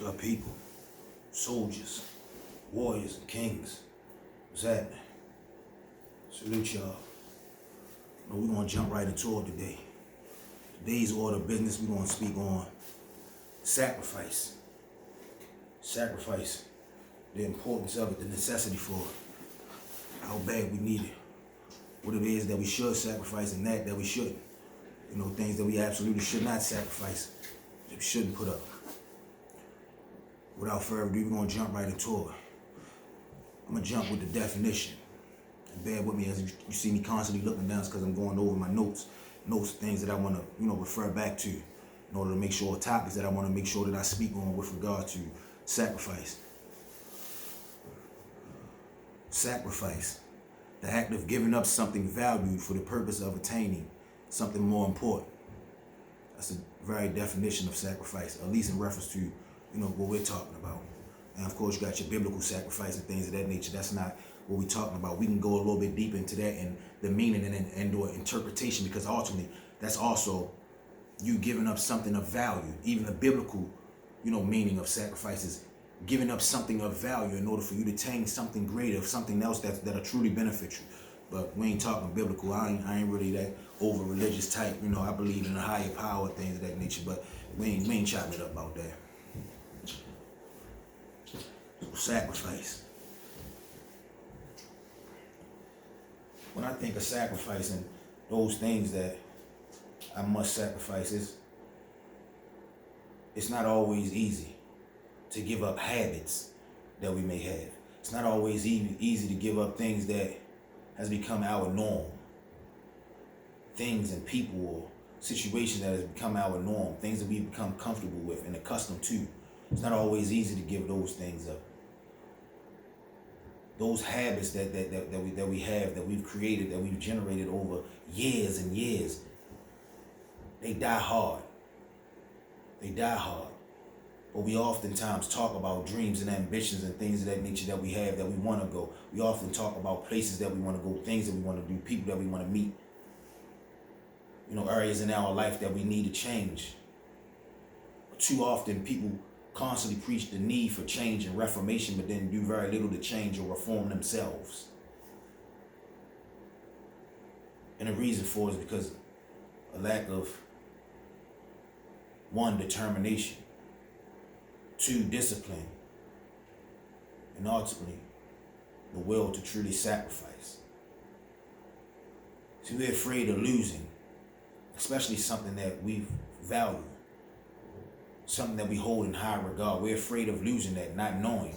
our people, soldiers, warriors, and kings. What's happening? Salute y'all. We're gonna jump right into it today. Today's order of business, we're gonna speak on sacrifice. Sacrifice, the importance of it, the necessity for it, how bad we need it, what it is that we should sacrifice and that we shouldn't. Things that we absolutely should not sacrifice, that we shouldn't put up. Without further ado, we're gonna jump right into it. I'm gonna jump with the definition. And bear with me as you see me constantly looking down, because I'm going over my notes, things that I wanna, refer back to in order to make sure, topics that I wanna make sure that I speak on with regard to sacrifice. Sacrifice, the act of giving up something valued for the purpose of attaining something more important. That's the very definition of sacrifice, at least in reference to, what we're talking about. And of course, you got your biblical sacrifice and things of that nature. That's not what we're talking about. We can go a little bit deeper into that and the meaning and or interpretation, because ultimately, that's also you giving up something of value. Even the biblical, meaning of sacrifice is giving up something of value in order for you to attain something greater, something else that'll truly benefit you. But we ain't talking biblical. I ain't really that over religious type. I believe in a higher power, things of that nature. But we ain't chopping it up about that. So sacrifice. When I think of sacrificing those things that I must sacrifice, it's not always easy to give up habits that we may have. It's not always easy to give up things that has become our norm. Things and people or situations that has become our norm. Things that we've become comfortable with and accustomed to. It's not always easy to give those things up. Those habits that we have, that we've created, that we've generated over years and years, they die hard. They die hard. But we oftentimes talk about dreams and ambitions and things of that nature that we have, that we want to go. We often talk about places that we want to go, things that we want to do, people that we want to meet. Areas in our life that we need to change. But too often people constantly preach the need for change and reformation, but then do very little to change or reform themselves. And the reason for it is because a lack of, one, determination, two, discipline, and ultimately, the will to truly sacrifice. See, we're afraid of losing, especially something that we value, something that we hold in high regard. We're afraid of losing that, not knowing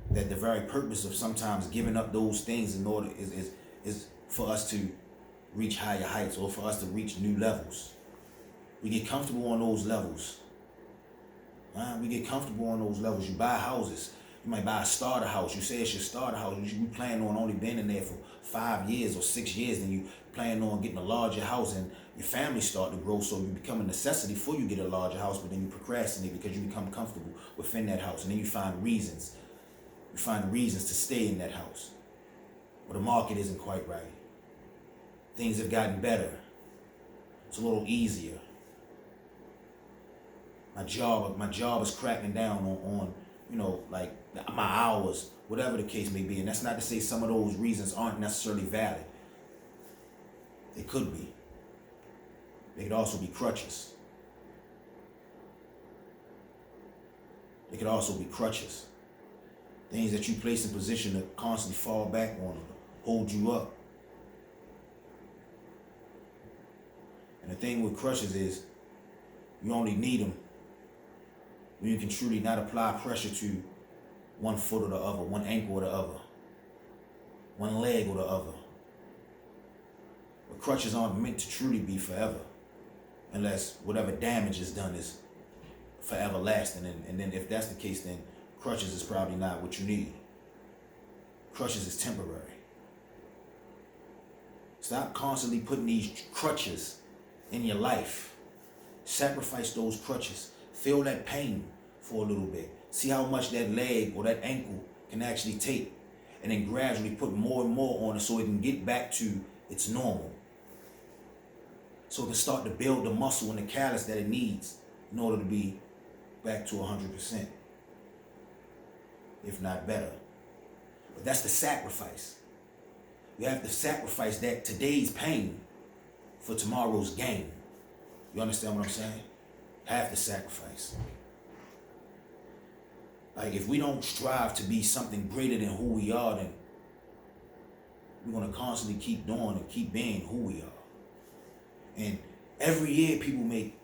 that the very purpose of sometimes giving up those things in order is for us to reach higher heights, or for us to reach new levels. We get comfortable on those levels. We get comfortable on those levels. You buy houses. You might buy a starter house. You say it's your starter house. You plan on only being in there for 5 years or 6 years. Then you plan on getting a larger house, and your family start to grow, so you become a necessity for you to get a larger house, but then you procrastinate because you become comfortable within that house. And then you find reasons. You find reasons to stay in that house. But the market isn't quite right. Things have gotten better. It's a little easier. My job is cracking down on like my hours, whatever the case may be. And that's not to say some of those reasons aren't necessarily valid. They could be. They could also be crutches. They could also be crutches. Things that you place in position to constantly fall back on, or hold you up. And the thing with crutches is, you only need them when you can truly not apply pressure to one foot or the other, one ankle or the other, one leg or the other. But crutches aren't meant to truly be forever, unless whatever damage is done is forever lasting. And then if that's the case, then crutches is probably not what you need. Crutches is temporary. Stop constantly putting these crutches in your life. Sacrifice those crutches. Feel that pain for a little bit. See how much that leg or that ankle can actually take. And then gradually put more and more on it so it can get back to its normal. So it can start to build the muscle and the callus that it needs in order to be back to 100%, if not better. But that's the sacrifice. You have to sacrifice that today's pain for tomorrow's gain. You understand what I'm saying? Have to sacrifice. Like, if we don't strive to be something greater than who we are, then we're going to constantly keep doing and keep being who we are. And every year people make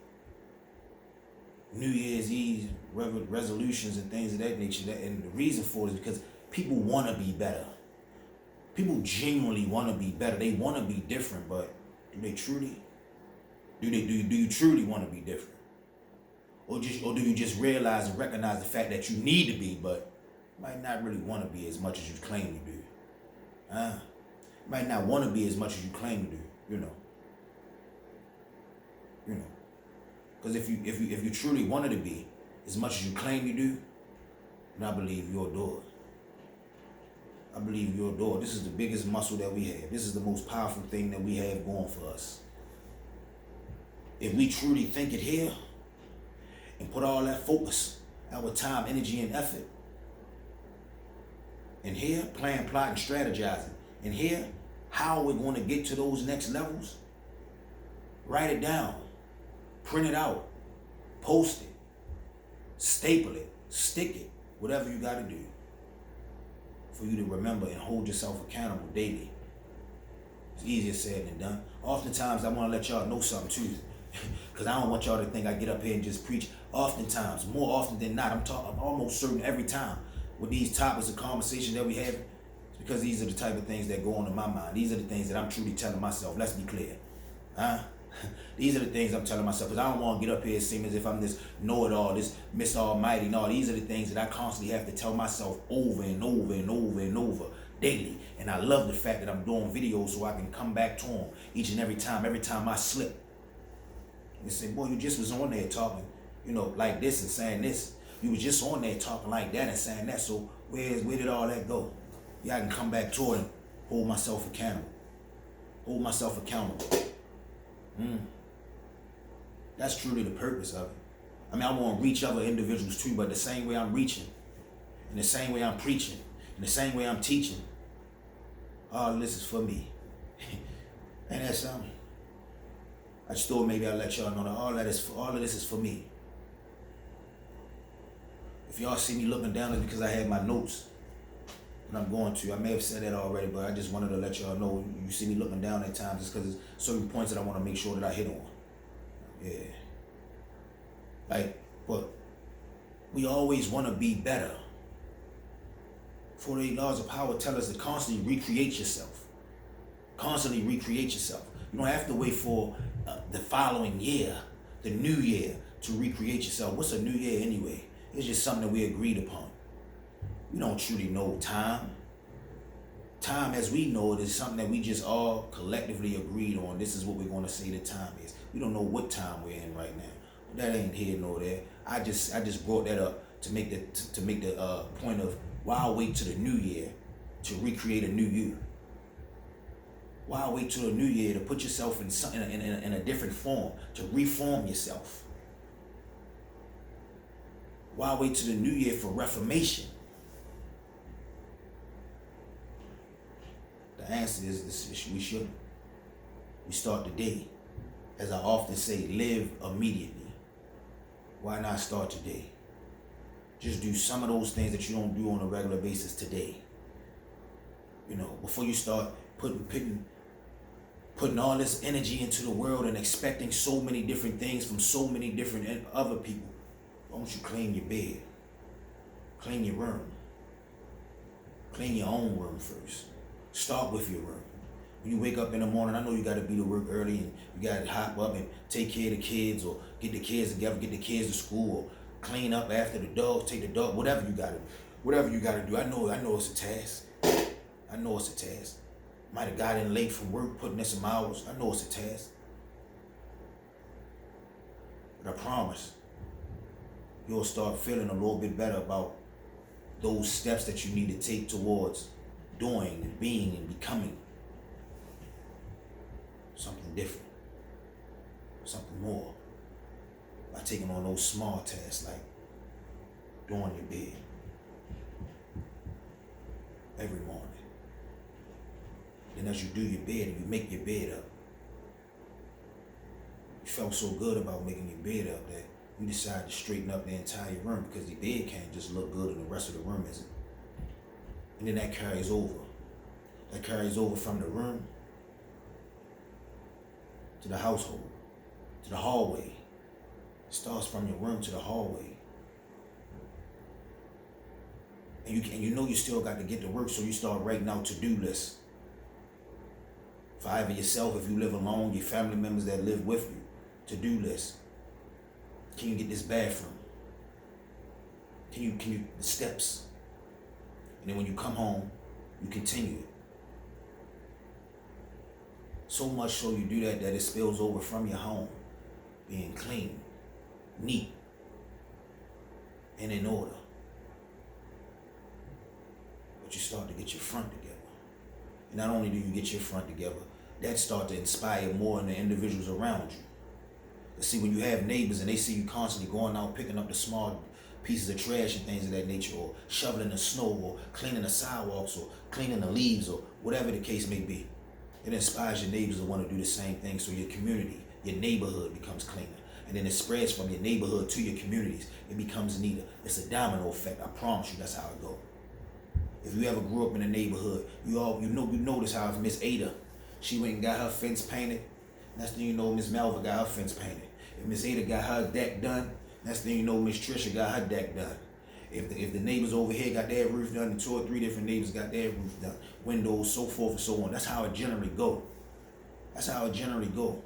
New Year's Eve resolutions and things of that nature. And the reason for it is because people want to be better. People genuinely want to be better. They want to be different, but do they truly? Do you truly want to be different? Or do you just realize and recognize the fact that you need to be, but might not really want to be as much as you claim you do? Might not want to be as much as you claim to do, you know. Because if you truly wanted to be as much as you claim you do, then I believe you'll do it. I believe you'll do it. This is the biggest muscle that we have. This is the most powerful thing that we have going for us. If we truly think it here and put all that focus, our time, energy, and effort in here, plan, plot, and strategizing, in here, how we're going to get to those next levels, write it down, print it out, post it, staple it, stick it, whatever you got to do for you to remember and hold yourself accountable daily. It's easier said than done. Oftentimes, I want to let y'all know something too, because I don't want y'all to think I get up here and just preach. Oftentimes, more often than not, I'm almost certain every time with these topics of conversation that we have, it's because these are the type of things that go on in my mind. These are the things that I'm truly telling myself. Let's be clear. These are the things I'm telling myself, because I don't want to get up here and seem as if I'm this know-it-all, this Mr. Almighty. No, these are the things that I constantly have to tell myself over and over and over and over daily. And I love the fact that I'm doing videos so I can come back to them each and every time I slip. And say, boy, you just was on there talking, like this and saying this. You was just on there talking like that and saying that. So where did all that go? Yeah, I can come back to it and hold myself accountable. Hold myself accountable. That's truly the purpose of it. I mean, I want to reach other individuals too, but the same way I'm reaching, in the same way I'm preaching, in the same way I'm teaching, all of this is for me. Ain't that something? I just thought maybe I'll let y'all know that all of this is for me. If y'all see me looking down, it's because I had my notes. And I'm going to. I may have said that already, but I just wanted to let y'all know. You see me looking down at times, it's because there's certain points that I want to make sure that I hit on. Yeah. But we always want to be better. 48 laws of power tell us to constantly recreate yourself. Constantly recreate yourself. You don't have to wait for the following year, the new year, to recreate yourself. What's a new year anyway? It's just something that we agreed upon. We don't truly know time. Time as we know it is something that we just all collectively agreed on. This is what we're going to say the time is. We don't know what time we're in right now. That ain't here nor there. I just brought that up to make the point of why wait till the new year to recreate a new you. Why wait till the new year to put yourself in a different form, to reform yourself? Why wait till the new year for reformation? The answer is this: we shouldn't. We start today. As I often say, live immediately. Why not start today? Just do some of those things that you don't do on a regular basis today. Before you start putting all this energy into the world and expecting so many different things from so many different other people. Why don't you clean your bed? Clean your room. Clean your own room first. Start with your room. When you wake up in the morning, I know you got to be to work early and you got to hop up and take care of the kids or get the kids together, get the kids to school, or clean up after the dog, take the dog, whatever you got to do. Whatever you got to do. I know it's a task. I know it's a task. Might have got in late from work, putting in some hours. I know it's a task. But I promise, you'll start feeling a little bit better about those steps that you need to take towards doing and being and becoming something different, something more, by taking on those small tasks like doing your bed every morning. Then as you do your bed and you make your bed up, you felt so good about making your bed up that you decide to straighten up the entire room, because the bed can't just look good and the rest of the room isn't. And then that carries over. That carries over from the room to the household, to the hallway. It starts from your room to the hallway. And you know you still got to get to work, so you start writing out to-do lists. For either yourself, if you live alone, your family members that live with you, to-do lists. Can you get this bathroom? Can you the steps? And then when you come home, you continue it. So much so you do that it spills over from your home, being clean, neat, and in order. But you start to get your front together. And not only do you get your front together, that start to inspire more in the individuals around you. You see, when you have neighbors and they see you constantly going out picking up the small pieces of trash and things of that nature, or shoveling the snow, or cleaning the sidewalks, or cleaning the leaves, or whatever the case may be, it inspires your neighbors to want to do the same thing, so your community, your neighborhood becomes cleaner. And then it spreads from your neighborhood to your communities. It becomes neater. It's a domino effect. I promise you that's how it goes. If you ever grew up in a neighborhood, you notice how if Miss Ada, she went and got her fence painted, next thing you know, Miss Melva got her fence painted. If Miss Ada got her deck done, next thing you know, Miss Trisha got her deck done. If the neighbors over here got their roof done, and 2 or 3 different neighbors got their roof done, windows, so forth and so on. That's how it generally go. That's how it generally go.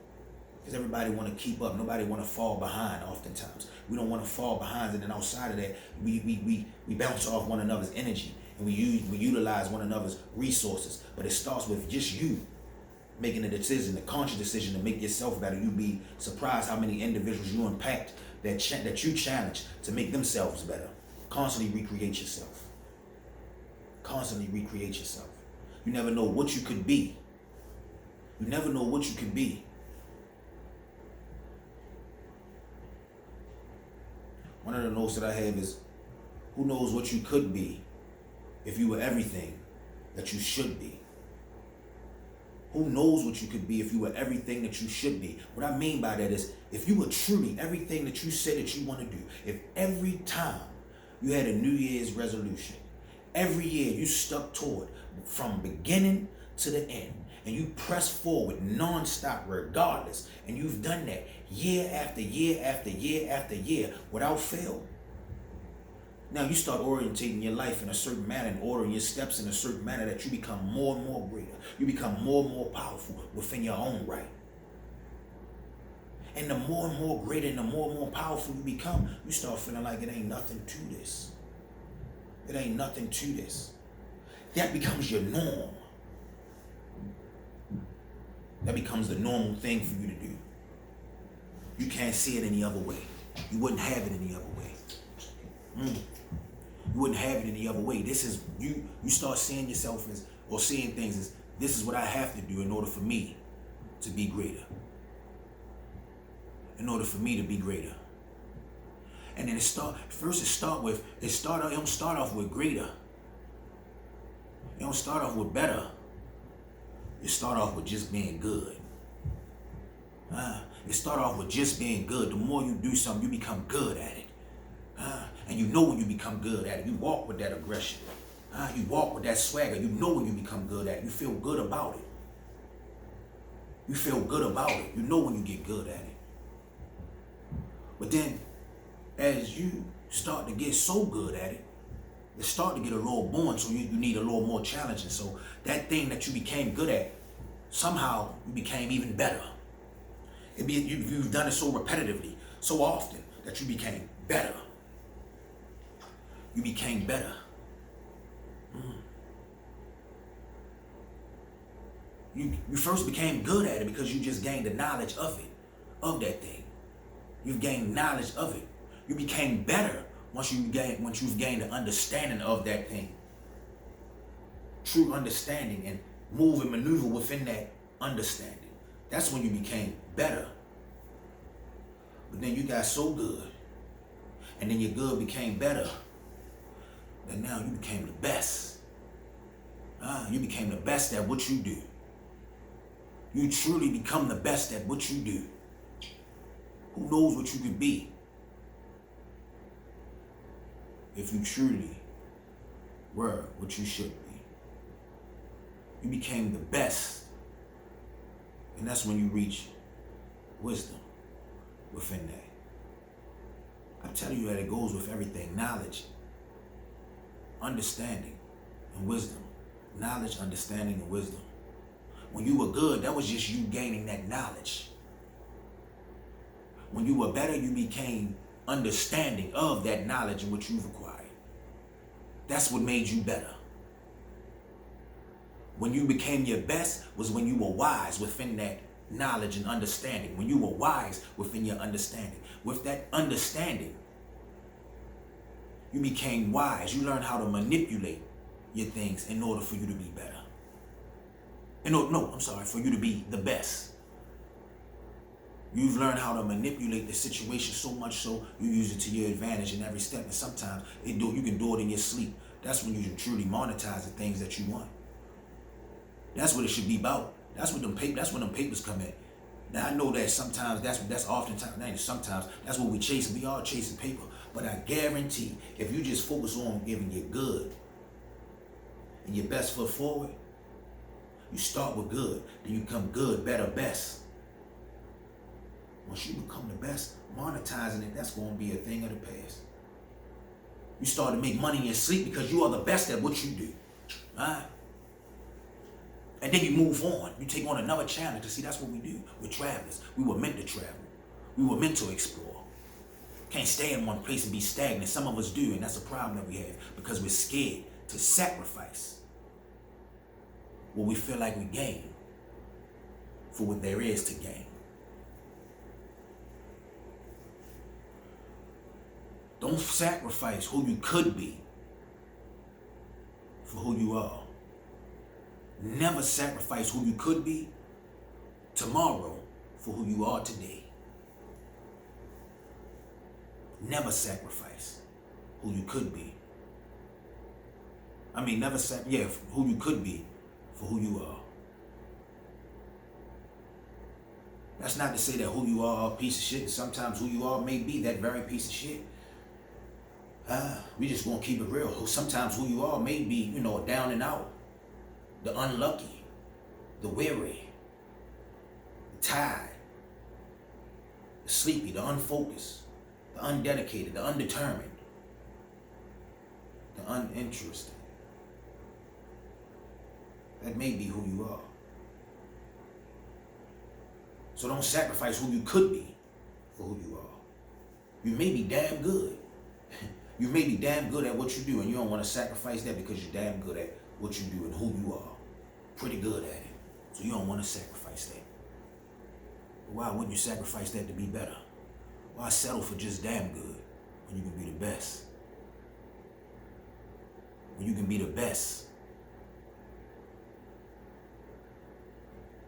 Because everybody want to keep up. Nobody want to fall behind oftentimes. We don't want to fall behind, and then outside of that, we bounce off one another's energy, and we utilize one another's resources. But it starts with just you making a decision, a conscious decision to make yourself better. You'd be surprised how many individuals you impact that you challenge to make themselves better. Constantly recreate yourself. Constantly recreate yourself. You never know what you could be. You never know what you could be. One of the notes that I have is, who knows what you could be if you were everything that you should be? Who knows what you could be if you were everything that you should be? What I mean by that is, if you were truly everything that you said that you want to do, if every time you had a New Year's resolution, every year you stuck toward from beginning to the end, and you press forward non-stop regardless, and you've done that year after year after year after year without fail. Now you start orientating your life in a certain manner and ordering your steps in a certain manner that you become more and more greater. You become more and more powerful within your own right. And the more and more greater and the more and more powerful you become, you start feeling like it ain't nothing to this. It ain't nothing to this. That becomes your norm. That becomes the normal thing for you to do. You can't see it any other way. You wouldn't have it any other way. You wouldn't have it any other way. This is, you start seeing yourself as, or seeing things as, this is what I have to do in order for me to be greater. In order for me to be greater. And then it don't start off with greater. It don't start off with better. It start off with just being good. It start off with just being good. The more you do something, you become good at it. And you know when you become good at it. You walk with that aggression. You walk with that swagger. You know when you become good at it. You feel good about it. You feel good about it. You know when you get good at it. But then, as you start to get so good at it, it start to get a little boring, so you need a little more challenging. So that thing that you became good at, somehow you became even better. You've done it so repetitively, so often, that you became better. You became better. You first became good at it because you just gained the knowledge of it, of that thing. You've gained knowledge of it. You became better once you've gained an understanding of that thing. True understanding, and move and maneuver within that understanding. That's when you became better. But then you got so good, and then your good became better, that now you became the best. You became the best at what you do. You truly become the best at what you do. Who knows what you could be if you truly were what you should be. You became the best. And that's when you reach wisdom within that. I'm telling you that it goes with everything. Knowledge, understanding, and wisdom. Knowledge, understanding, and wisdom. When you were good, that was just you gaining that knowledge. When you were better, you became understanding of that knowledge in which you've acquired. That's what made you better. When you became your best was when you were wise within that knowledge and understanding. When you were wise within your understanding. With that understanding, you became wise. You learned how to manipulate your things in order for you to be better. For you to be the best. You've learned how to manipulate the situation so much so you use it to your advantage in every step. And sometimes you can do it in your sleep. That's when you can truly monetize the things that you want. That's what it should be about. That's when them papers come in. Now I know that sometimes that's oftentimes, sometimes that's what we chasing. We are chasing paper. But I guarantee if you just focus on giving your good and your best foot forward, you start with good, then you become good, better, best. Once you become the best, monetizing it, that's going to be a thing of the past. You start to make money in your sleep because you are the best at what you do. All right? And then you move on. You take on another challenge. See, that's what we do. We're travelers. We were meant to travel. We were meant to explore. Can't stay in one place and be stagnant. Some of us do, and that's a problem that we have because we're scared to sacrifice what we feel like we gain for what there is to gain. Don't sacrifice who you could be for who you are. Never sacrifice who you could be tomorrow for who you are today. Never sacrifice who you could be. Who you could be for who you are. That's not to say that who you are a piece of shit. Sometimes who you are may be that very piece of shit. We just gonna keep it real. Sometimes who you are may be, down and out, the unlucky, the weary, the tired, the sleepy, the unfocused, the undedicated, the undetermined, the uninterested. That may be who you are. So don't sacrifice who you could be for who you are. You may be damn good. You may be damn good at what you do, and you don't want to sacrifice that because you're damn good at what you do and who you are. Pretty good at it. So you don't want to sacrifice that. But why wouldn't you sacrifice that to be better? Why settle for just damn good when you can be the best? When you can be the best.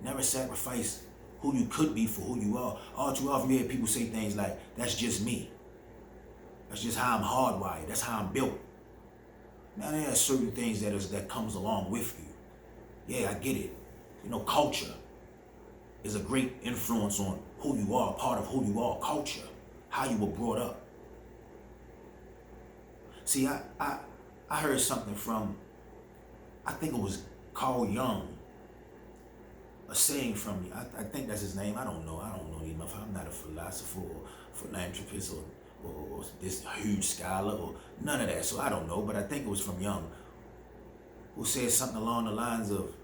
Never sacrifice who you could be for who you are. All too often you hear people say things like, that's just me. That's just how I'm hardwired. That's how I'm built. Now there are certain things that comes along with you. Yeah, I get it. Culture is a great influence on who you are, part of who you are, culture, how you were brought up. See, I heard something from, I think it was Carl Jung, a saying from, I think that's his name. I don't know enough. I'm not a philosopher or philanthropist or this huge scholar or none of that. So I don't know, but I think it was from Jung, who said something along the lines of,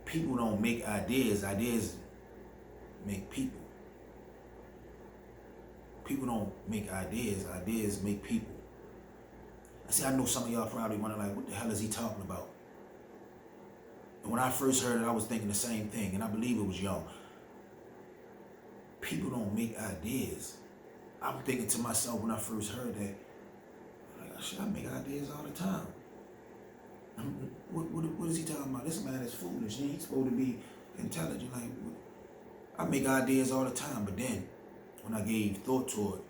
people don't make ideas, ideas make people. People don't make ideas, ideas make people. I know some of y'all probably wondering, like, what the hell is he talking about? And when I first heard it, I was thinking the same thing, and I believe it was Jung. People don't make ideas. I'm thinking to myself when I first heard that, like, I make ideas all the time. What is he talking about? This man is foolish. He's supposed to be intelligent. Like, I make ideas all the time, but then when I gave thought to it,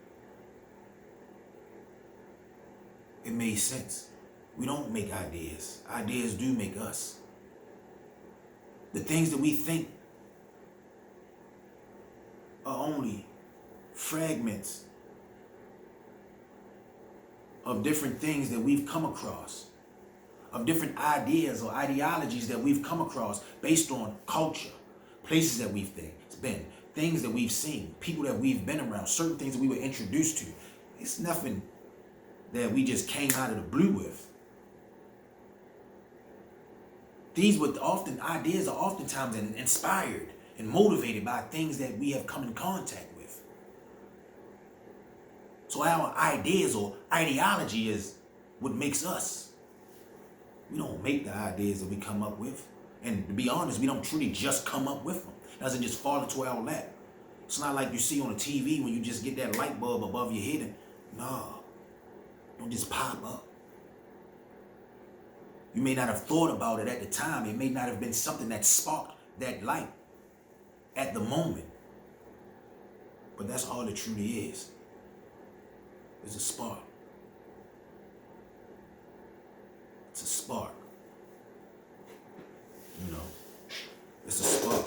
it made sense. We don't make ideas. Ideas do make us. The things that we think are only fragments of different things that we've come across, of different ideas or ideologies that we've come across based on culture, places that we've been, things that we've seen, people that we've been around, certain things that we were introduced to. It's nothing that we just came out of the blue with. Ideas are oftentimes inspired and motivated by things that we have come in contact with. So our ideas or ideology is what makes us. We don't make the ideas that we come up with. And to be honest, we don't truly just come up with them. It doesn't just fall into our lap. It's not like you see on the TV when you just get that light bulb above your head. No, don't just pop up. You may not have thought about it at the time. It may not have been something that sparked that light at the moment. But that's all it truly is. It's a spark. It's a spark. You know, it's a spark.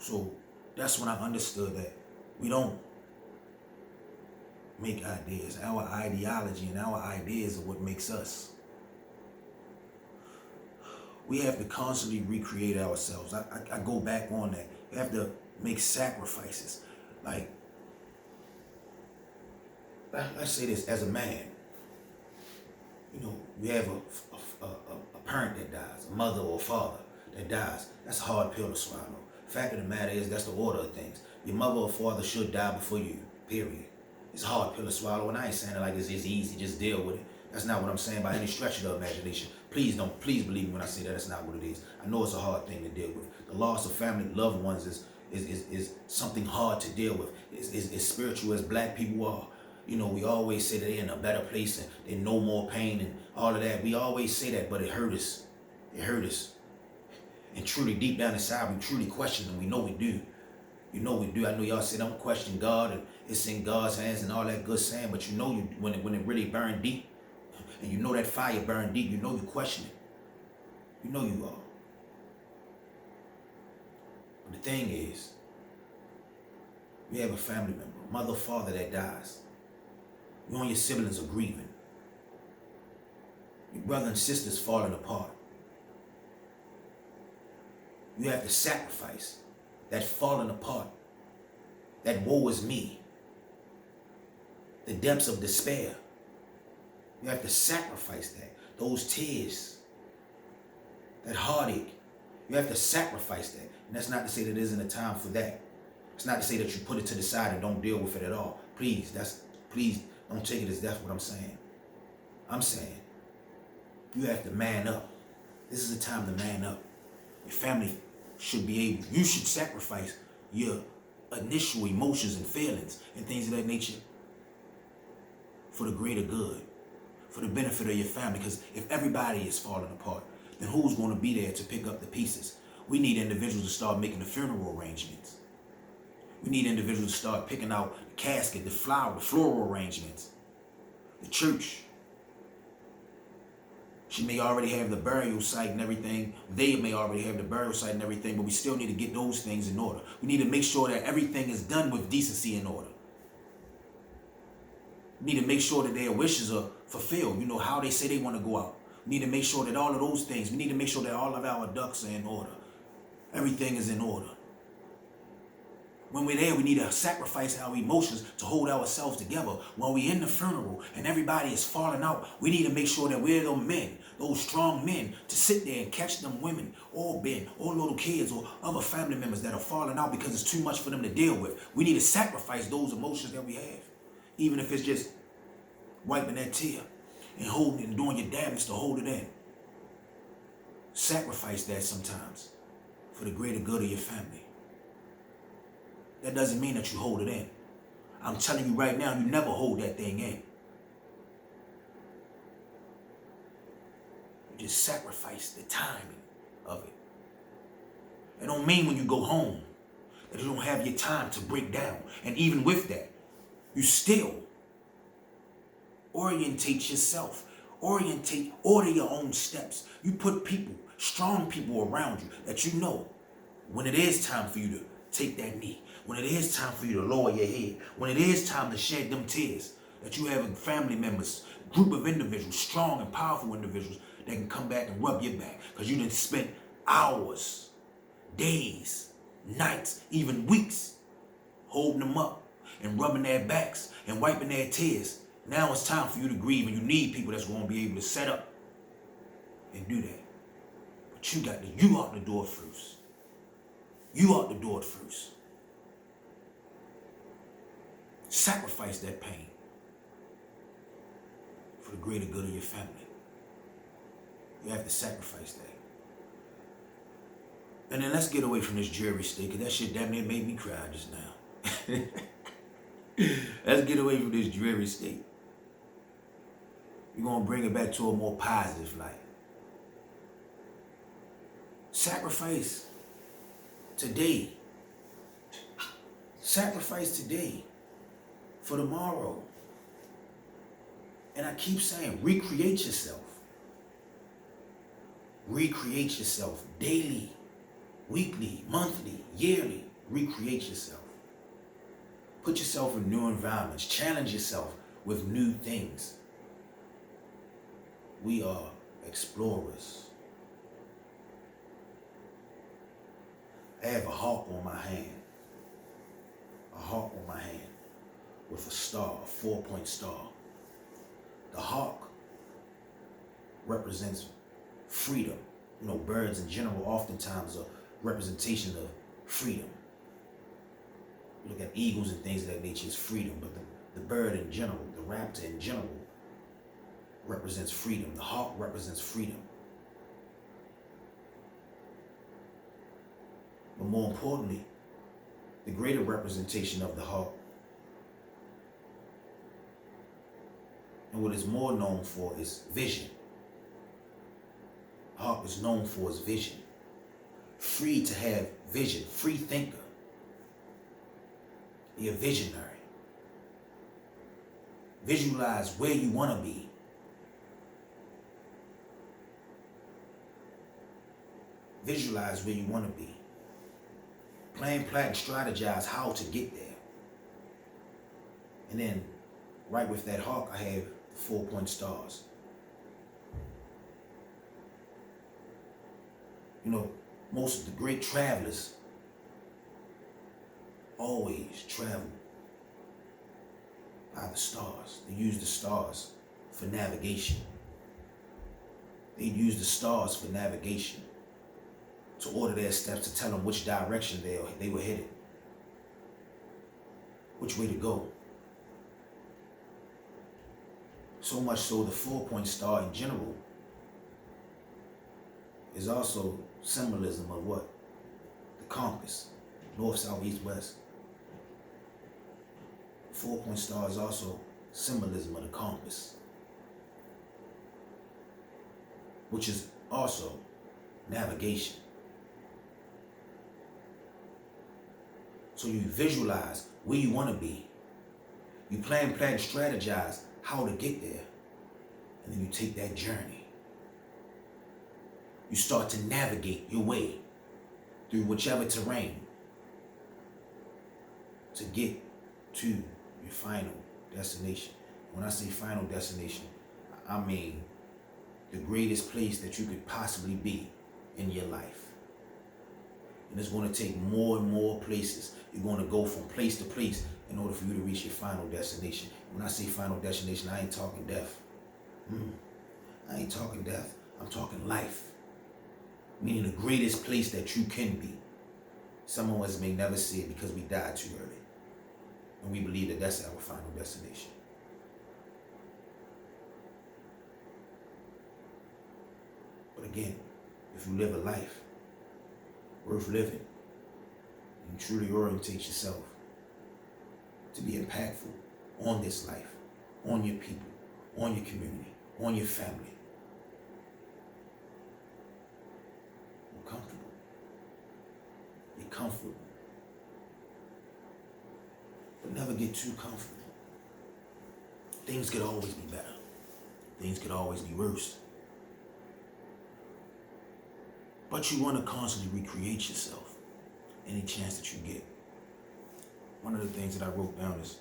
So that's when I understood that we don't make ideas. Our ideology and our ideas are what makes us. We have to constantly recreate ourselves. I go back on that. We have to make sacrifices. Like, let's say this, as a man, you know, we have a parent that dies, a mother or a father that dies. That's a hard pill to swallow. Fact of the matter is, that's the order of things. Your mother or father should die before you, period. It's a hard pill to swallow, and I ain't saying it like it's easy, just deal with it. That's not what I'm saying by any stretch of the imagination. Please believe me when I say that. That's not what it is. I know it's a hard thing to deal with. The loss of family, loved ones is something hard to deal with. It's spiritual as black people are. You know, we always say that they're in a better place and they know more pain and all of that. We always say that, but it hurt us. It hurt us. And truly, deep down inside, we truly question them. We know we do. You know we do. I know y'all say don't question God and it's in God's hands and all that good saying, but you know when it really burned deep, and you know that fire burned deep, you know you question it. You know you are. But the thing is, we have a family member, mother, father that dies. You and your siblings are grieving. Your brother and sisters falling apart. You have to sacrifice that falling apart, that woe is me, the depths of despair. You have to sacrifice that, those tears, that heartache. You have to sacrifice that. And that's not to say that there isn't a time for that. It's not to say that you put it to the side and don't deal with it at all. Please don't take it as that's what I'm saying. I'm saying you have to man up. This is a time to man up. Your family should be able, you should sacrifice your initial emotions and feelings and things of that nature for the greater good, for the benefit of your family. Because if everybody is falling apart, then who's going to be there to pick up the pieces? We need individuals to start making the funeral arrangements. We need individuals to start picking out the casket, the flower, the floral arrangements. The church. She may already have the burial site and everything. They may already have the burial site and everything, but we still need to get those things in order. We need to make sure that everything is done with decency in order. We need to make sure that their wishes are fulfilled. You know, how they say they want to go out. We need to make sure that all of those things, we need to make sure that all of our ducks are in order. Everything is in order. When we're there, we need to sacrifice our emotions to hold ourselves together. When we're in the funeral and everybody is falling out, we need to make sure that we're those men, those strong men, to sit there and catch them women or men or little kids or other family members that are falling out because it's too much for them to deal with. We need to sacrifice those emotions that we have, even if it's just wiping that tear and holding it and doing your damnedest to hold it in. Sacrifice that sometimes for the greater good of your family. That doesn't mean that you hold it in. I'm telling you right now, you never hold that thing in. You just sacrifice the timing of it. It don't mean when you go home that you don't have your time to break down. And even with that, you still orientate yourself order your own steps. You put people, strong people around you that you know when it is time for you to take that knee, when it is time for you to lower your head, when it is time to shed them tears, that you have family members, group of individuals, strong and powerful individuals that can come back and rub your back because you done spent hours, days, nights, even weeks holding them up and rubbing their backs and wiping their tears. Now it's time for you to grieve, and you need people that's going to be able to set up and do that. But you ought to do it first. You ought to do it first. Sacrifice that pain for the greater good of your family. You have to sacrifice that. And then let's get away from this jury state, because that shit damn near made me cry just now. Let's get away from this dreary state. We're going to bring it back to a more positive light. Sacrifice today. Sacrifice today for tomorrow. And I keep saying, recreate yourself. Recreate yourself daily, weekly, monthly, yearly. Recreate yourself. Put yourself in new environments. Challenge yourself with new things. We are explorers. I have a hawk on my hand. A hawk on my hand with a star, a 4-point star. The hawk represents freedom. You know, birds in general oftentimes are representation of freedom. You look at eagles and things of that nature, is freedom, but the bird in general, the raptor in general, represents freedom. The hawk represents freedom. But more importantly, the greater representation of the hawk, and what it's more known for, is vision. The hawk is known for its vision. Free to have vision, free thinker. Be a visionary. Visualize where you want to be. Visualize where you want to be. Plan, and strategize how to get there. And then, right with that hawk, I have the 4-point stars. You know, most of the great travelers always travel by the stars. They use the stars for navigation. They use the stars for navigation to order their steps, to tell them which direction they were headed, which way to go. So much so the 4-point star in general is also symbolism of what? The compass, north, south, east, west. 4-point star is also symbolism of the compass, which is also navigation. So you visualize where you want to be. You plan, strategize how to get there. And then you take that journey. You start to navigate your way through whichever terrain to get to your final destination. When I say final destination, I mean the greatest place that you could possibly be in your life. And it's going to take more and more places. You're going to go from place to place in order for you to reach your final destination. When I say final destination, I ain't talking death. I ain't talking death. I'm talking life. Meaning the greatest place that you can be. Some of us may never see it because we died too early. And we believe that that's our final destination. But again, if you live a life worth living, and truly orientate yourself to be impactful on this life, on your people, on your community, on your family. You're comfortable. You're comfortable. But never get too comfortable. Things could always be better. Things could always be worse. But you want to constantly recreate yourself any chance that you get. One of the things that I wrote down is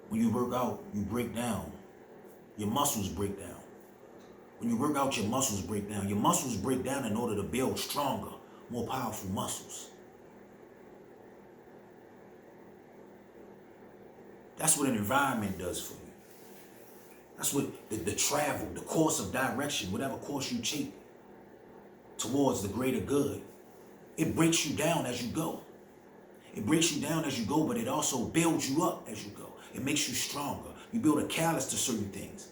when you work out, you break down. Your muscles break down. When you work out, your muscles break down. Your muscles break down in order to build stronger, more powerful muscles. That's what an environment does for you. That's what the travel, the course of direction, whatever course you take towards the greater good, it breaks you down as you go. It breaks you down as you go, but it also builds you up as you go. It makes you stronger. You build a callus to certain things.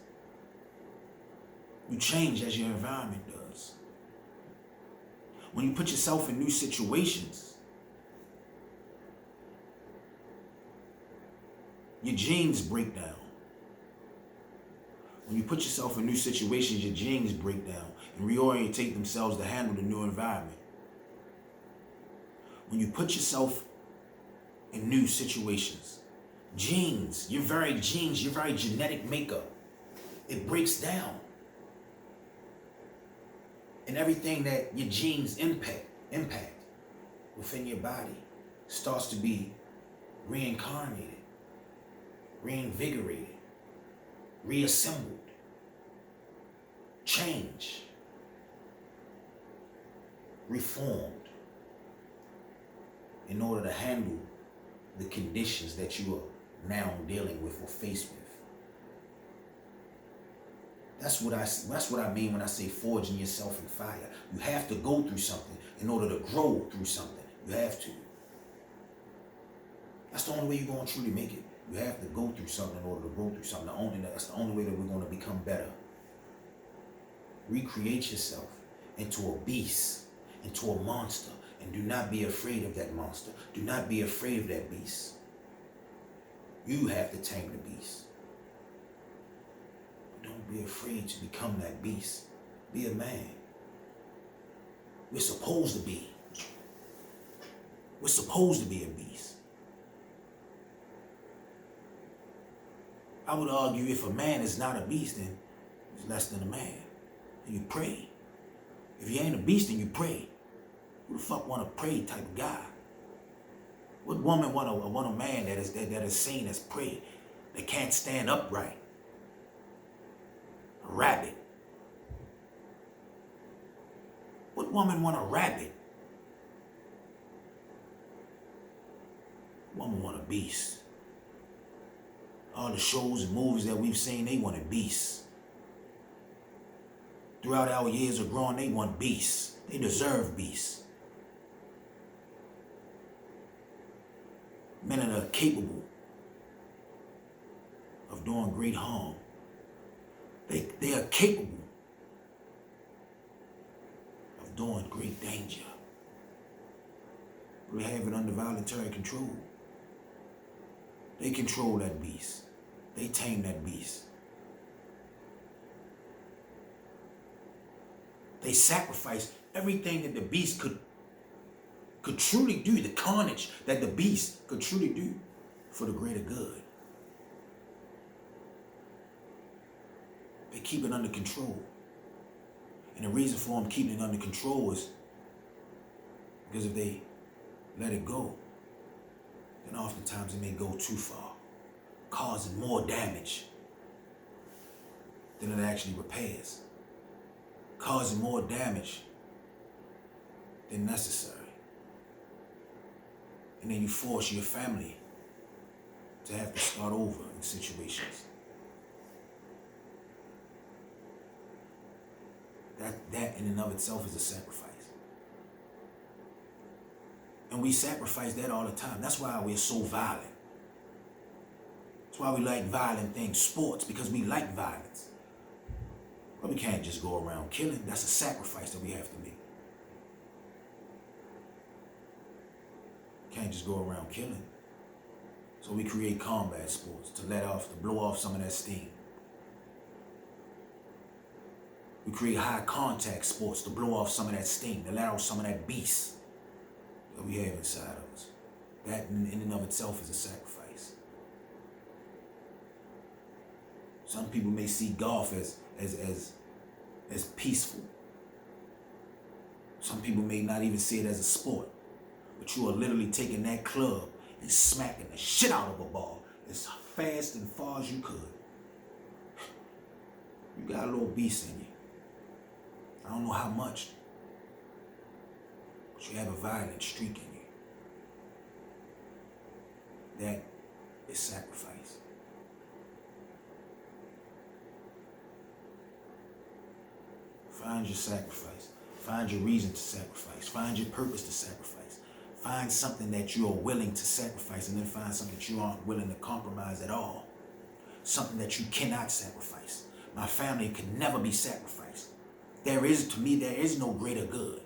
You change as your environment does. When you put yourself in new situations, your genes break down. When you put yourself in new situations, your genes break down and reorientate themselves to handle the new environment. When you put yourself in new situations, genes, your very genetic makeup, it breaks down. And everything that your genes impact within your body starts to be reincarnated, reinvigorated, reassembled, changed, reformed in order to handle the conditions that you are now dealing with or faced with. That's what I mean when I say forging yourself in fire. You have to go through something in order to grow through something. You have to. That's the only way you're going to truly make it. You have to go through something in order to grow through something. That's the only way that we're going to become better. Recreate yourself into a beast, into a monster, and do not be afraid of that monster. Do not be afraid of that beast. You have to tame the beast. But don't be afraid to become that beast. Be a man. We're supposed to be. We're supposed to be a beast. I would argue if a man is not a beast, then he's less than a man. And you pray. If you ain't a beast, then you pray. Who the fuck want a pray type of guy? What woman want a man that is seen as prey, that can't stand upright? A rabbit. What woman want a rabbit? Woman want a beast. All the shows and movies that we've seen, they wanted beasts. Throughout our years of growing, they want beasts. They deserve beasts. Men that are capable of doing great harm. They are capable of doing great danger. We have it under voluntary control. They control that beast. They tame that beast. They sacrifice everything that the beast could truly do, the carnage that the beast could truly do for the greater good. They keep it under control. And the reason for them keeping it under control is because if they let it go, then oftentimes it may go too far, causing more damage than it actually repairs, causing more damage than necessary. And then you force your family to have to start over in situations. That in and of itself is a sacrifice. And we sacrifice that all the time. That's why we're so violent. That's why we like violent things, sports, because we like violence. But we can't just go around killing. That's a sacrifice that we have to make. Can't just go around killing. So we create combat sports to blow off some of that steam. We create high contact sports to blow off some of that steam, to let out some of that beast that we have inside of us. That in and of itself is a sacrifice. Some people may see golf as peaceful. Some people may not even see it as a sport. But you are literally taking that club and smacking the shit out of a ball as fast and far as you could. You got a little beast in you. I don't know how much, but you have a violent streak in you. That is sacrifice. Find your sacrifice. Find your reason to sacrifice. Find your purpose to sacrifice. Find something that you are willing to sacrifice, and then find something that you aren't willing to compromise at all. Something that you cannot sacrifice. My family can never be sacrificed. To me, there is no greater good.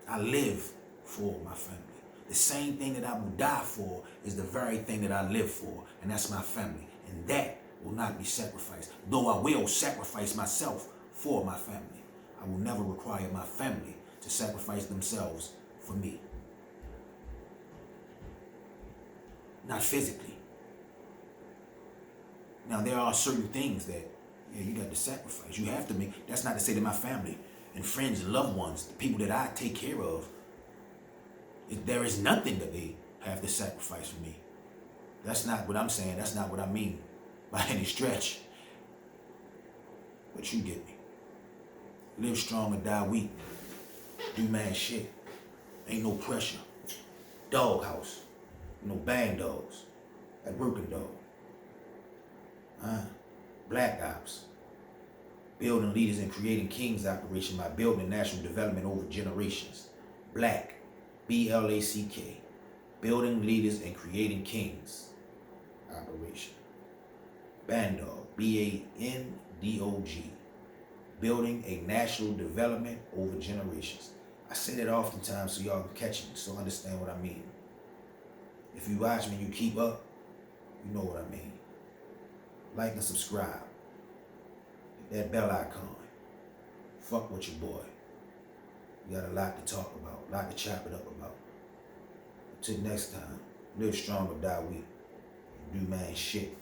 I live for my family. The same thing that I will die for is the very thing that I live for, and that's my family. And that will not be sacrificed. Though I will sacrifice myself for my family, I will never require my family to sacrifice themselves for me. Not physically. Now, there are certain things that, you got to sacrifice. You have to make. That's not to say that my family and friends and loved ones, the people that I take care of, there is nothing that they have to sacrifice for me. That's not what I'm saying. That's not what I mean by any stretch. But you get me. Live strong or die weak. Do man shit. Ain't no pressure. Doghouse. No band dogs. That working dog. Black Ops. Building leaders and creating kings operation by building national development over generations. Black. BLACK. Building leaders and creating kings operation. Bandog. BANDOG. Building a national development over generations. I say that oftentimes so y'all can catch me, so understand what I mean. If you watch me, you keep up, you know what I mean. Like and subscribe. Hit that bell icon. Fuck with your boy. We got a lot to talk about, a lot to chop it up about. Until next time, live strong or die weak. Do man shit.